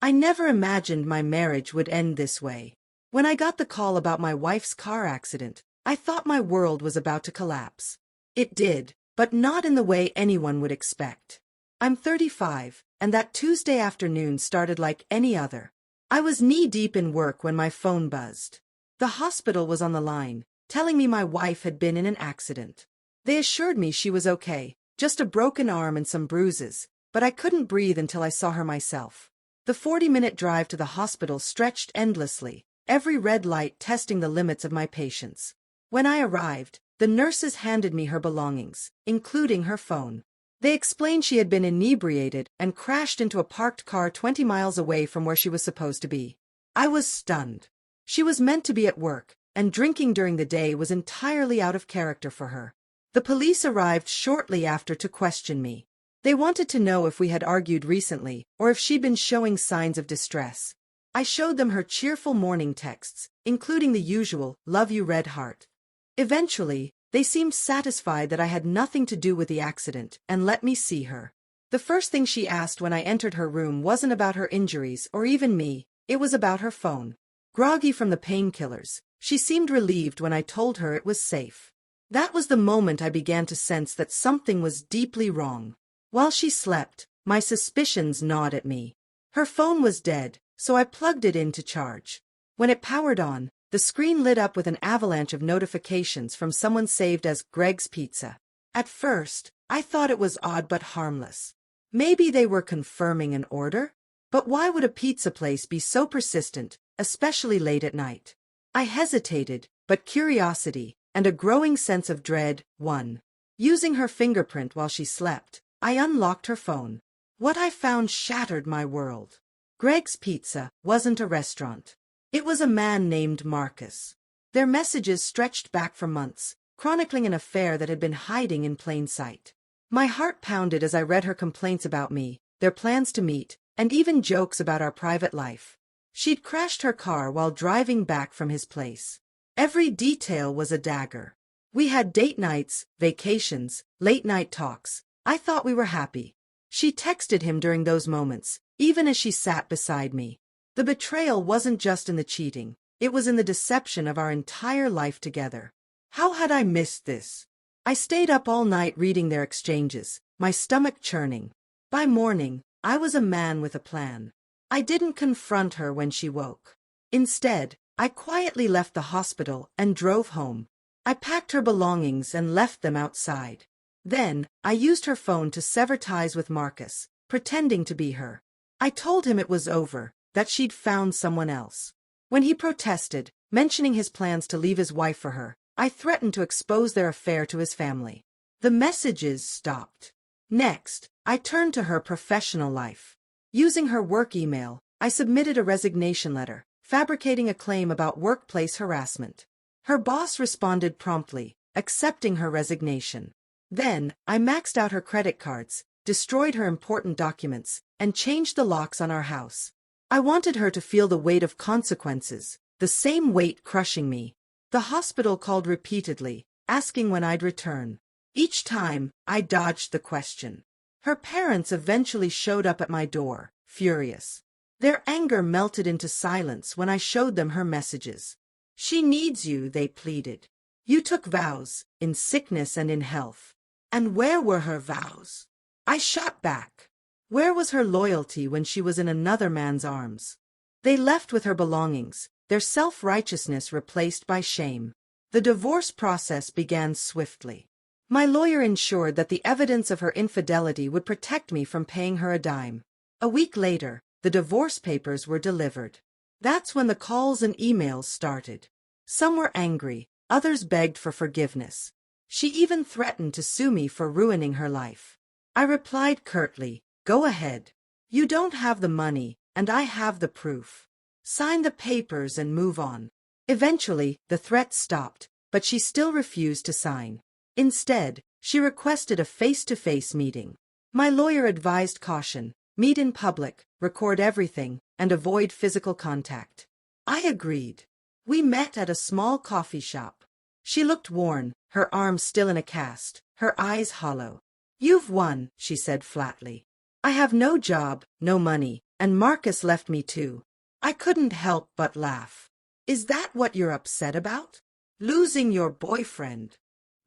I never imagined my marriage would end this way. When I got the call about my wife's car accident, I thought my world was about to collapse. It did, but not in the way anyone would expect. I'm 35, and that Tuesday afternoon started like any other. I was knee-deep in work when my phone buzzed. The hospital was on the line, telling me my wife had been in an accident. They assured me she was okay, just a broken arm and some bruises, but I couldn't breathe until I saw her myself. The 40-minute drive to the hospital stretched endlessly, every red light testing the limits of my patience. When I arrived, the nurses handed me her belongings, including her phone. They explained she had been inebriated and crashed into a parked car 20 miles away from where she was supposed to be. I was stunned. She was meant to be at work, and drinking during the day was entirely out of character for her. The police arrived shortly after to question me. They wanted to know if we had argued recently or if she'd been showing signs of distress. I showed them her cheerful morning texts, including the usual, "Love you, red heart." Eventually, they seemed satisfied that I had nothing to do with the accident and let me see her. The first thing she asked when I entered her room wasn't about her injuries or even me, it was about her phone. Groggy from the painkillers, she seemed relieved when I told her it was safe. That was the moment I began to sense that something was deeply wrong. While she slept, my suspicions gnawed at me. Her phone was dead, so I plugged it in to charge. When it powered on, the screen lit up with an avalanche of notifications from someone saved as Greg's Pizza. At first, I thought it was odd but harmless. Maybe they were confirming an order? But why would a pizza place be so persistent, especially late at night? I hesitated, but curiosity, and a growing sense of dread, won. Using her fingerprint while she slept, I unlocked her phone. What I found shattered my world. Greg's Pizza wasn't a restaurant. It was a man named Marcus. Their messages stretched back for months, chronicling an affair that had been hiding in plain sight. My heart pounded as I read her complaints about me, their plans to meet, and even jokes about our private life. She'd crashed her car while driving back from his place. Every detail was a dagger. We had date nights, vacations, late-night talks. I thought we were happy. She texted him during those moments, even as she sat beside me. The betrayal wasn't just in the cheating, it was in the deception of our entire life together. How had I missed this? I stayed up all night reading their exchanges, my stomach churning. By morning, I was a man with a plan. I didn't confront her when she woke. Instead, I quietly left the hospital and drove home. I packed her belongings and left them outside. Then, I used her phone to sever ties with Marcus, pretending to be her. I told him it was over, that she'd found someone else. When he protested, mentioning his plans to leave his wife for her, I threatened to expose their affair to his family. The messages stopped. Next, I turned to her professional life. Using her work email, I submitted a resignation letter, fabricating a claim about workplace harassment. Her boss responded promptly, accepting her resignation. Then, I maxed out her credit cards, destroyed her important documents, and changed the locks on our house. I wanted her to feel the weight of consequences, the same weight crushing me. The hospital called repeatedly, asking when I'd return. Each time, I dodged the question. Her parents eventually showed up at my door, furious. Their anger melted into silence when I showed them her messages. "She needs you," they pleaded. "You took vows, in sickness and in health." And where were her vows? I shot back. Where was her loyalty when she was in another man's arms? They left with her belongings, their self-righteousness replaced by shame. The divorce process began swiftly. My lawyer ensured that the evidence of her infidelity would protect me from paying her a dime. A week later, the divorce papers were delivered. That's when the calls and emails started. Some were angry, others begged for forgiveness. She even threatened to sue me for ruining her life. I replied curtly, "Go ahead. You don't have the money, and I have the proof. Sign the papers and move on." Eventually, the threats stopped, but she still refused to sign. Instead, she requested a face-to-face meeting. My lawyer advised caution, meet in public, record everything, and avoid physical contact. I agreed. We met at a small coffee shop. She looked worn, her arms still in a cast, her eyes hollow. "You've won," she said flatly. "I have no job, no money, and Marcus left me too. I couldn't help but laugh. Is that what you're upset about? Losing your boyfriend?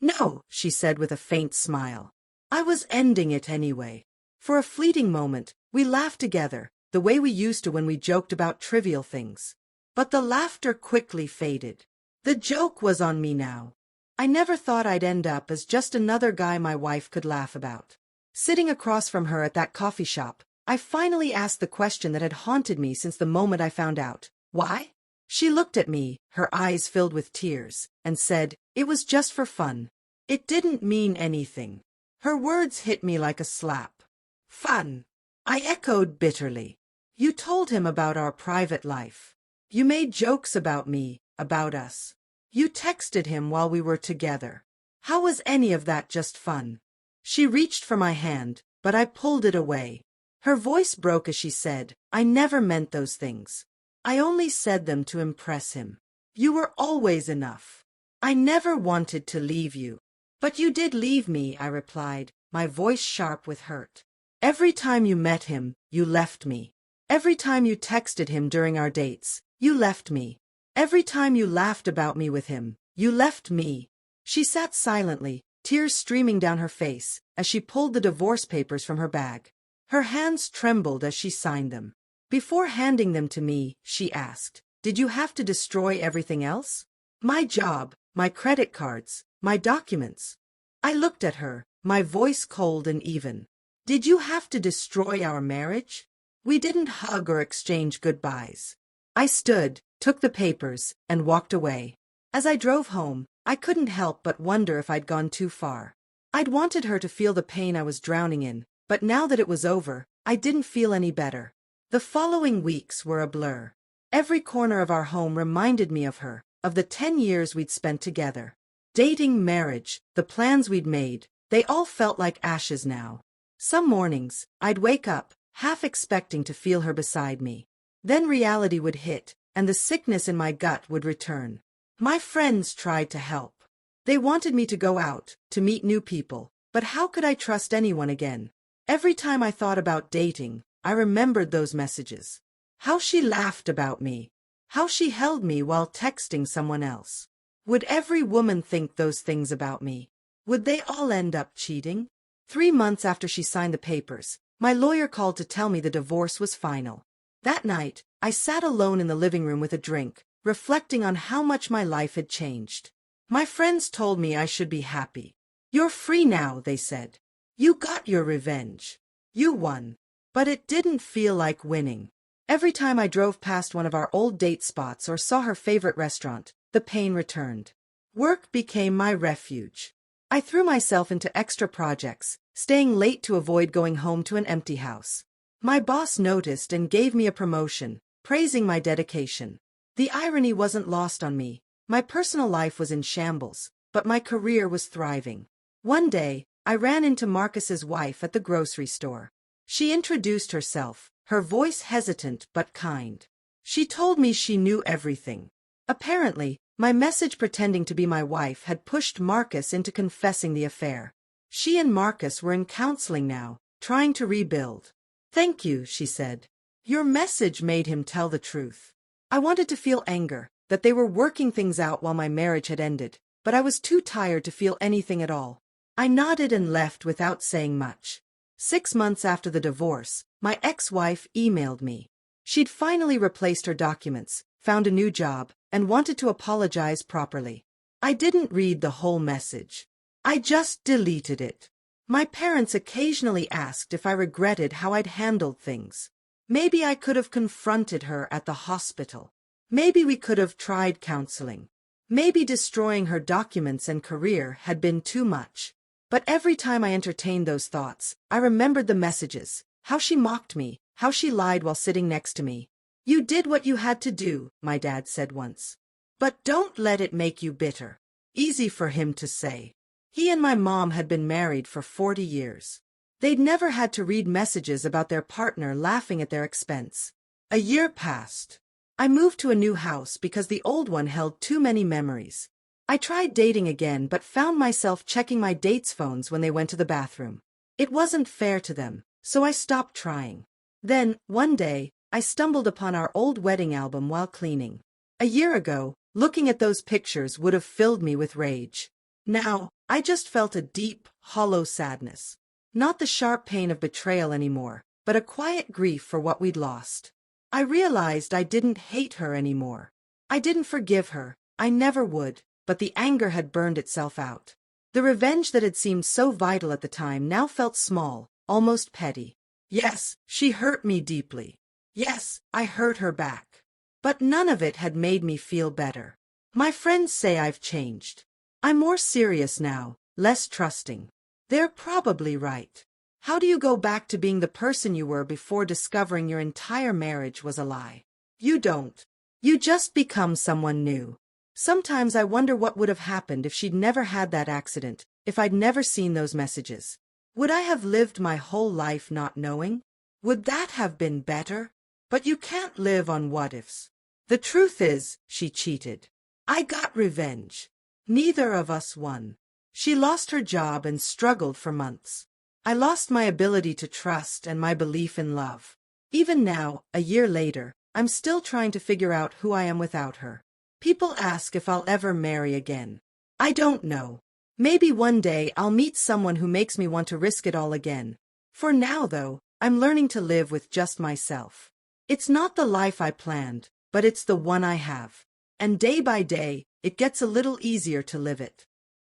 No, she said with a faint smile. I was ending it anyway. For a fleeting moment, we laughed together, the way we used to when we joked about trivial things. But the laughter quickly faded. The joke was on me now. I never thought I'd end up as just another guy my wife could laugh about. Sitting across from her at that coffee shop, I finally asked the question that had haunted me since the moment I found out. Why? She looked at me, her eyes filled with tears, and said, "It was just for fun. It didn't mean anything." Her words hit me like a slap. Fun? I echoed bitterly. You told him about our private life. You made jokes about me, about us. You texted him while we were together. How was any of that just fun? She reached for my hand, but I pulled it away. Her voice broke as she said, "I never meant those things. I only said them to impress him. You were always enough. I never wanted to leave you." "But you did leave me," I replied, my voice sharp with hurt. "Every time you met him, you left me. Every time you texted him during our dates, you left me. Every time you laughed about me with him, you left me." She sat silently, tears streaming down her face, as she pulled the divorce papers from her bag. Her hands trembled as she signed them. Before handing them to me, she asked, "Did you have to destroy everything else? My job, my credit cards, my documents?" I looked at her, my voice cold and even. "Did you have to destroy our marriage?" We didn't hug or exchange goodbyes. I stood, took the papers, and walked away. As I drove home, I couldn't help but wonder if I'd gone too far. I'd wanted her to feel the pain I was drowning in, but now that it was over, I didn't feel any better. The following weeks were a blur. Every corner of our home reminded me of her, of the 10 years we'd spent together. Dating, marriage, the plans we'd made, they all felt like ashes now. Some mornings, I'd wake up, half expecting to feel her beside me. Then reality would hit, and the sickness in my gut would return. My friends tried to help. They wanted me to go out, to meet new people, but how could I trust anyone again? Every time I thought about dating, I remembered those messages. How she laughed about me. How she held me while texting someone else. Would every woman think those things about me? Would they all end up cheating? 3 months after she signed the papers, my lawyer called to tell me the divorce was final. That night, I sat alone in the living room with a drink, reflecting on how much my life had changed. My friends told me I should be happy. "You're free now," they said. "You got your revenge. You won." But it didn't feel like winning. Every time I drove past one of our old date spots or saw her favorite restaurant, the pain returned. Work became my refuge. I threw myself into extra projects, staying late to avoid going home to an empty house. My boss noticed and gave me a promotion, praising my dedication. The irony wasn't lost on me. My personal life was in shambles, but my career was thriving. One day, I ran into Marcus's wife at the grocery store. She introduced herself, her voice hesitant but kind. She told me she knew everything. Apparently, my message pretending to be my wife had pushed Marcus into confessing the affair. She and Marcus were in counseling now, trying to rebuild. "Thank you," she said. "Your message made him tell the truth." I wanted to feel anger, that they were working things out while my marriage had ended, but I was too tired to feel anything at all. I nodded and left without saying much. 6 months after the divorce, my ex-wife emailed me. She'd finally replaced her documents, found a new job, and wanted to apologize properly. I didn't read the whole message. I just deleted it. My parents occasionally asked if I regretted how I'd handled things. Maybe I could have confronted her at the hospital. Maybe we could have tried counseling. Maybe destroying her documents and career had been too much. But every time I entertained those thoughts, I remembered the messages, how she mocked me, how she lied while sitting next to me. "You did what you had to do," my dad said once. "But don't let it make you bitter." Easy for him to say. He and my mom had been married for 40 years. They'd never had to read messages about their partner laughing at their expense. A year passed. I moved to a new house because the old one held too many memories. I tried dating again but found myself checking my dates' phones when they went to the bathroom. It wasn't fair to them, so I stopped trying. Then, one day, I stumbled upon our old wedding album while cleaning. A year ago, looking at those pictures would have filled me with rage. Now, I just felt a deep, hollow sadness. Not the sharp pain of betrayal anymore, but a quiet grief for what we'd lost. I realized I didn't hate her anymore. I didn't forgive her, I never would, but the anger had burned itself out. The revenge that had seemed so vital at the time now felt small, almost petty. Yes, she hurt me deeply. Yes, I hurt her back. But none of it had made me feel better. My friends say I've changed. I'm more serious now, less trusting. They're probably right. How do you go back to being the person you were before discovering your entire marriage was a lie? You don't. You just become someone new. Sometimes I wonder what would have happened if she'd never had that accident, if I'd never seen those messages. Would I have lived my whole life not knowing? Would that have been better? But you can't live on what-ifs. The truth is, she cheated. I got revenge. Neither of us won. She lost her job and struggled for months. I lost my ability to trust and my belief in love. Even now, a year later, I'm still trying to figure out who I am without her. People ask if I'll ever marry again. I don't know. Maybe one day I'll meet someone who makes me want to risk it all again. For now, though, I'm learning to live with just myself. It's not the life I planned, but it's the one I have. And day by day, it gets a little easier to live it.